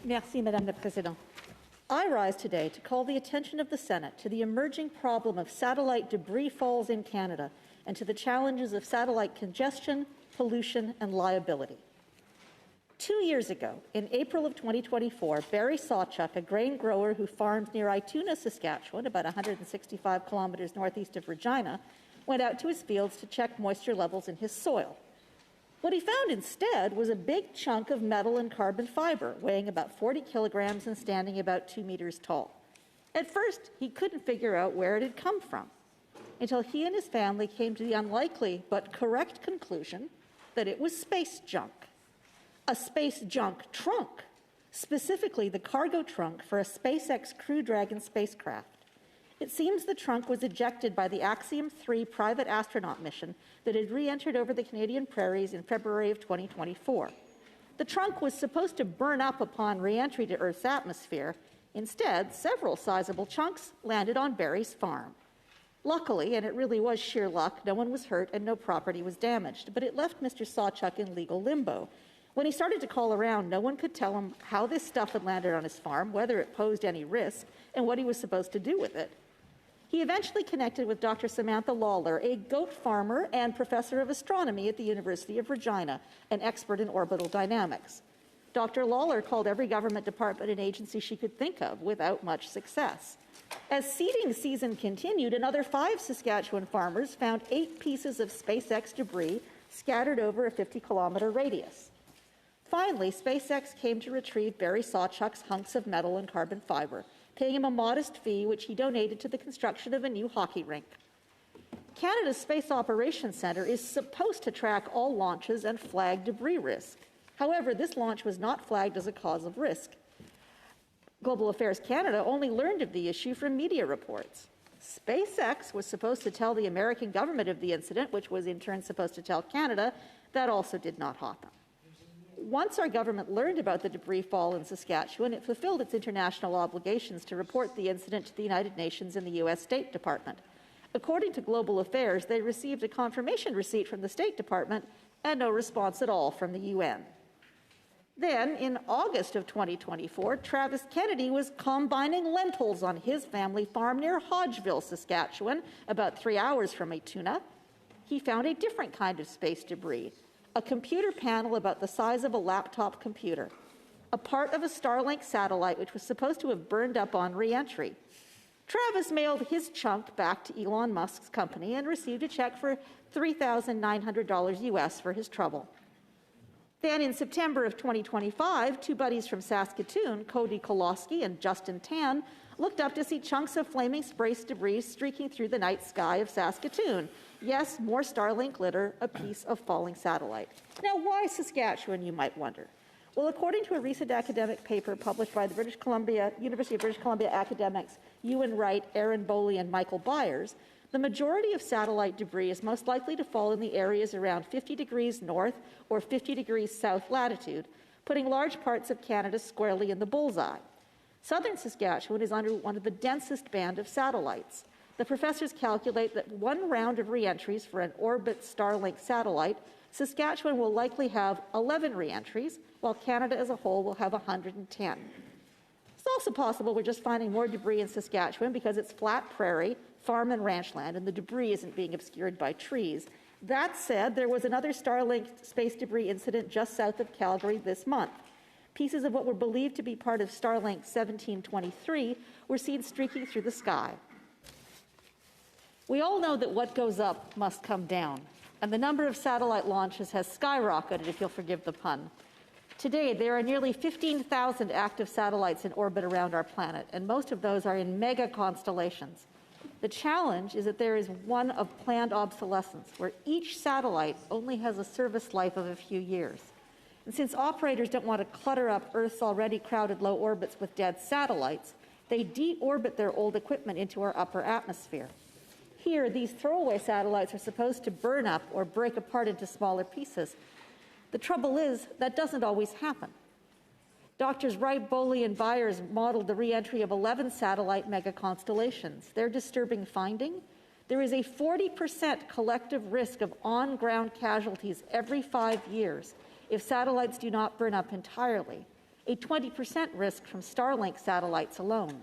Merci, Madame la Présidente. I rise today to call the attention of the Senate to the emerging problem of satellite debris falls in Canada and to the challenges of satellite congestion, pollution, and liability. 2 years ago, in April of 2024, Barry Sawchuk, a grain grower who farms near Ituna, Saskatchewan, about 165 kilometers northeast of Regina, went out to his fields to check moisture levels in his soil. What he found instead was a big chunk of metal and carbon fiber, weighing about 40 kilograms and standing about 2 meters tall. At first, he couldn't figure out where it had come from, until he and his family came to the unlikely but correct conclusion that it was space junk. A space junk trunk, specifically the cargo trunk for a SpaceX Crew Dragon spacecraft. It seems the trunk was ejected by the Axiom 3 private astronaut mission that had re-entered over the Canadian prairies in February of 2024. The trunk was supposed to burn up upon re-entry to Earth's atmosphere. Instead, several sizable chunks landed on Barry's farm. Luckily, and it really was sheer luck, no one was hurt and no property was damaged, but it left Mr. Sawchuk in legal limbo. When he started to call around, no one could tell him how this stuff had landed on his farm, whether it posed any risk, and what he was supposed to do with it. He eventually connected with Dr. Samantha Lawler, a goat farmer and professor of astronomy at the University of Regina, an expert in orbital dynamics. Dr. Lawler called every government department and agency she could think of without much success. As seeding season continued, another 5 Saskatchewan farmers found 8 pieces of SpaceX debris scattered over a 50-kilometer radius. Finally, SpaceX came to retrieve Barry Sawchuk's hunks of metal and carbon fiber, paying him a modest fee, which he donated to the construction of a new hockey rink. Canada's Space Operations Centre is supposed to track all launches and flag debris risk. However, this launch was not flagged as a cause of risk. Global Affairs Canada only learned of the issue from media reports. SpaceX was supposed to tell the American government of the incident, which was in turn supposed to tell Canada. That also did not happen. Once our government learned about the debris fall in Saskatchewan, it fulfilled its international obligations to report the incident to the United Nations and the U.S. State Department. According to Global Affairs, they received a confirmation receipt from the State Department and no response at all from the UN. Then, in August of 2024, Travis Kennedy was combining lentils on his family farm near Hodgeville, Saskatchewan, about 3 hours from Ituna. He found a different kind of space debris, a computer panel about the size of a laptop computer, a part of a Starlink satellite which was supposed to have burned up on re-entry. Travis mailed his chunk back to Elon Musk's company and received a check for $3,900 US for his trouble. Then in September of 2025, 2 buddies from Saskatoon, Cody Koloski and Justin Tan, looked up to see chunks of flaming space debris streaking through the night sky of Saskatoon. Yes, more Starlink litter, a piece of falling satellite. Now, why Saskatchewan, you might wonder? Well, according to a recent academic paper published by the University of British Columbia academics Ewan Wright, Aaron Boley, and Michael Byers, the majority of satellite debris is most likely to fall in the areas around 50 degrees north or 50 degrees south latitude, putting large parts of Canada squarely in the bullseye. Southern Saskatchewan is under one of the densest band of satellites. The professors calculate that 1 round of re-entries for an orbit Starlink satellite, Saskatchewan will likely have 11 re-entries, while Canada as a whole will have 110. It's also possible we're just finding more debris in Saskatchewan because it's flat prairie, farm and ranch land, and the debris isn't being obscured by trees. That said, there was another Starlink space debris incident just south of Calgary this month. Pieces of what were believed to be part of Starlink 1723 were seen streaking through the sky. We all know that what goes up must come down, and the number of satellite launches has skyrocketed, if you'll forgive the pun. Today, there are nearly 15,000 active satellites in orbit around our planet, and most of those are in mega constellations. The challenge is that there is one of planned obsolescence, where each satellite only has a service life of a few years. And since operators don't want to clutter up Earth's already crowded low orbits with dead satellites, they de-orbit their old equipment into our upper atmosphere. Here, these throwaway satellites are supposed to burn up or break apart into smaller pieces. The trouble is, that doesn't always happen. Doctors Wright, Boley, and Byers modeled the re-entry of 11 satellite megaconstellations. Their disturbing finding? There is a 40% collective risk of on-ground casualties every 5 years if satellites do not burn up entirely. a 20% risk from Starlink satellites alone.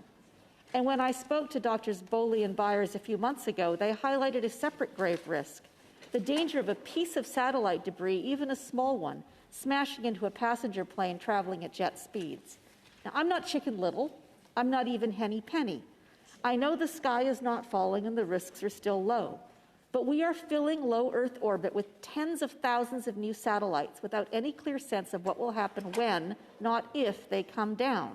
And when I spoke to Drs. Bowley and Byers a few months ago, they highlighted a separate grave risk, the danger of a piece of satellite debris, even a small one, smashing into a passenger plane traveling at jet speeds. Now, I'm not Chicken Little. I'm not even Henny Penny. I know the sky is not falling and the risks are still low. But we are filling low Earth orbit with tens of thousands of new satellites without any clear sense of what will happen when, not if, they come down.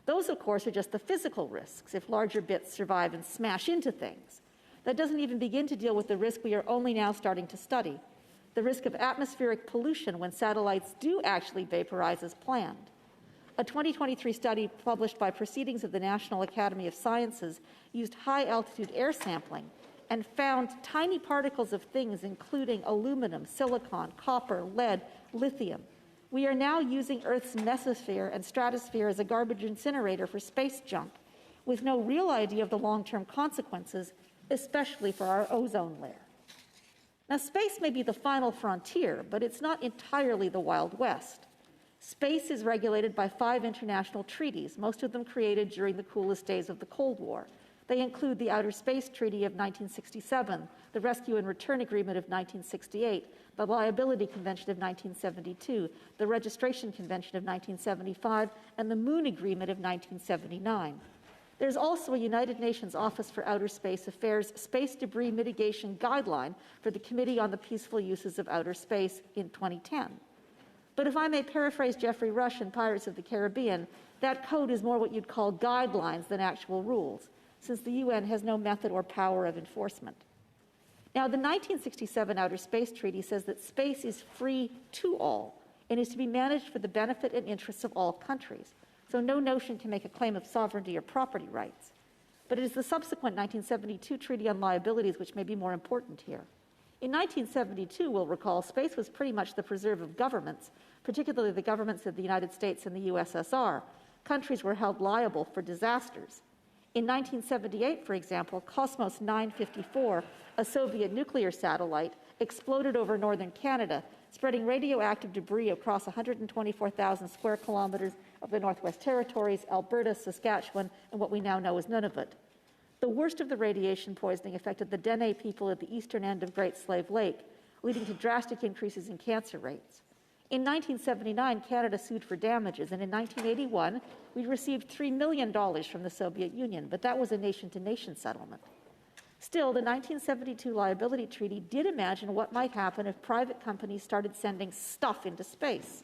Those, of course, are just the physical risks if larger bits survive and smash into things. That doesn't even begin to deal with the risk we are only now starting to study, the risk of atmospheric pollution when satellites do actually vaporize as planned. A 2023 study published by Proceedings of the National Academy of Sciences used high-altitude air sampling and found tiny particles of things including aluminum, silicon, copper, lead, lithium. We are now using Earth's mesosphere and stratosphere as a garbage incinerator for space junk, with no real idea of the long-term consequences, especially for our ozone layer. Now, space may be the final frontier, but it's not entirely the Wild West. Space is regulated by 5 international treaties, most of them created during the coolest days of the Cold War. They include the Outer Space Treaty of 1967, the Rescue and Return Agreement of 1968, the Liability Convention of 1972, the Registration Convention of 1975, and the Moon Agreement of 1979. There's also a United Nations Office for Outer Space Affairs Space Debris Mitigation Guideline for the Committee on the Peaceful Uses of Outer Space in 2010. But if I may paraphrase Geoffrey Rush in Pirates of the Caribbean, that code is more what you'd call guidelines than actual rules, since the UN has no method or power of enforcement. Now, the 1967 Outer Space Treaty says that space is free to all and is to be managed for the benefit and interests of all countries, so no nation can make a claim of sovereignty or property rights. But it is the subsequent 1972 Treaty on Liabilities which may be more important here. In 1972, we'll recall, space was pretty much the preserve of governments, particularly the governments of the United States and the USSR. Countries were held liable for disasters. In 1978, for example, Cosmos 954, a Soviet nuclear satellite, exploded over northern Canada, spreading radioactive debris across 124,000 square kilometers of the Northwest Territories, Alberta, Saskatchewan, and what we now know as Nunavut. The worst of the radiation poisoning affected the Dene people at the eastern end of Great Slave Lake, leading to drastic increases in cancer rates. In 1979, Canada sued for damages, and in 1981, we received $3 million from the Soviet Union, but that was a nation-to-nation settlement. Still, the 1972 Liability Treaty did imagine what might happen if private companies started sending stuff into space.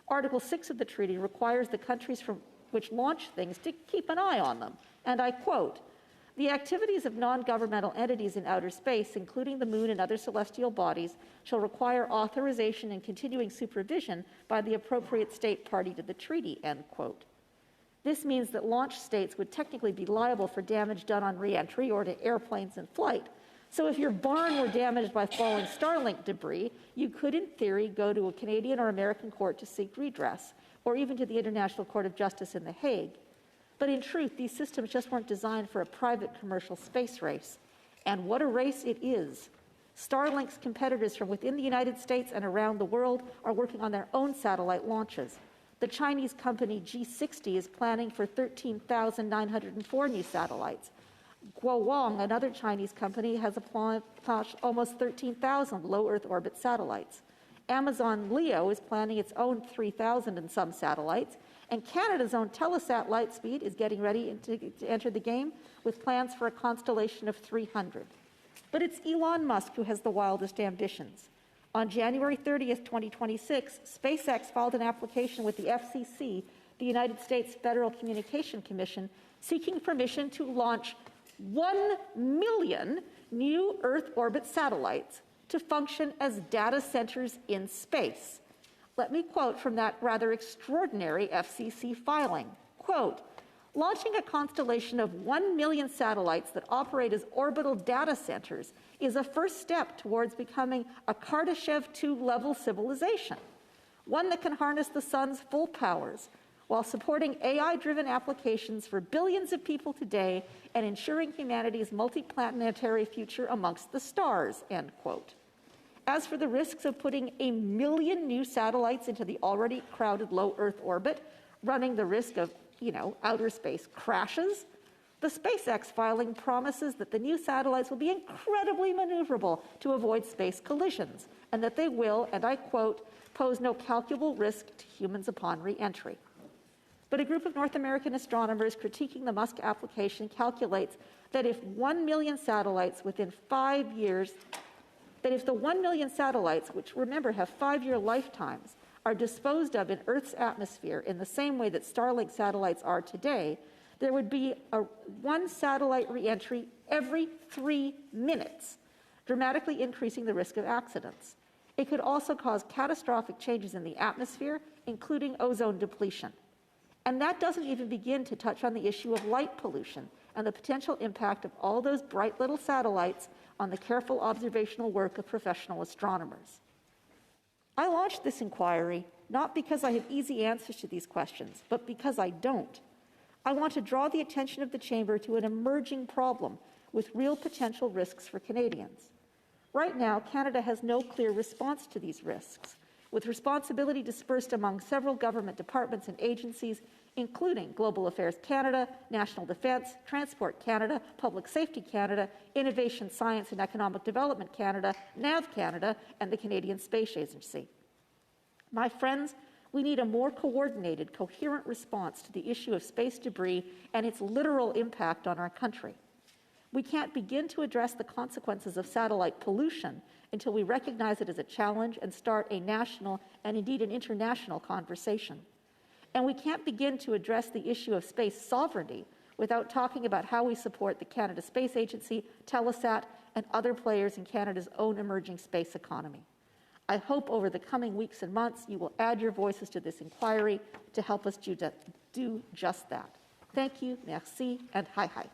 Article 6 of the treaty requires the countries from which launch things to keep an eye on them, and I quote, "The activities of non-governmental entities in outer space, including the moon and other celestial bodies, shall require authorization and continuing supervision by the appropriate state party to the treaty," end quote. This means that launch states would technically be liable for damage done on re-entry or to airplanes in flight. So if your barn were damaged by falling Starlink debris, you could, in theory, go to a Canadian or American court to seek redress, or even to the International Court of Justice in The Hague. But in truth, these systems just weren't designed for a private commercial space race. And what a race it is. Starlink's competitors from within the United States and around the world are working on their own satellite launches. The Chinese company G60 is planning for 13,904 new satellites. Guowang, another Chinese company, has launched almost 13,000 low Earth orbit satellites. Amazon LEO is planning its own 3,000 and some satellites, and Canada's own Telesat Lightspeed is getting ready to enter the game with plans for a constellation of 300. But it's Elon Musk who has the wildest ambitions. On January 30th, 2026, SpaceX filed an application with the FCC, the United States Federal Communication Commission, seeking permission to launch 1 million new Earth orbit satellites to function as data centers in space. Let me quote from that rather extraordinary FCC filing. Quote, "Launching a constellation of 1 million satellites that operate as orbital data centers is a first step towards becoming a Kardashev 2-level civilization, one that can harness the sun's full powers while supporting AI-driven applications for billions of people today and ensuring humanity's multiplanetary future amongst the stars," end quote. As for the risks of putting 1 million new satellites into the already crowded low Earth orbit, running the risk of, outer space crashes, the SpaceX filing promises that the new satellites will be incredibly maneuverable to avoid space collisions, and that they will, and I quote, pose no calculable risk to humans upon re-entry. But a group of North American astronomers critiquing the Musk application calculates that if 1 million satellites within 5 years, that if the 1 million satellites, which remember have 5-year lifetimes, are disposed of in Earth's atmosphere in the same way that Starlink satellites are today, there would be one satellite re-entry every 3 minutes, dramatically increasing the risk of accidents. It could also cause catastrophic changes in the atmosphere, including ozone depletion. And that doesn't even begin to touch on the issue of light pollution and the potential impact of all those bright little satellites on the careful observational work of professional astronomers. I launched this inquiry not because I have easy answers to these questions, but because I don't. I want to draw the attention of the Chamber to an emerging problem with real potential risks for Canadians. Right now, Canada has no clear response to these risks, with responsibility dispersed among several government departments and agencies, including Global Affairs Canada, National Defence, Transport Canada, Public Safety Canada, Innovation, Science and Economic Development Canada, NAV Canada, and the Canadian Space Agency. My friends, we need a more coordinated, coherent response to the issue of space debris and its literal impact on our country. We can't begin to address the consequences of satellite pollution until we recognize it as a challenge and start a national and indeed an international conversation. And we can't begin to address the issue of space sovereignty without talking about how we support the Canada Space Agency, Telesat, and other players in Canada's own emerging space economy. I hope over the coming weeks and months you will add your voices to this inquiry to help us do just that. Thank you, merci, and hi-hi.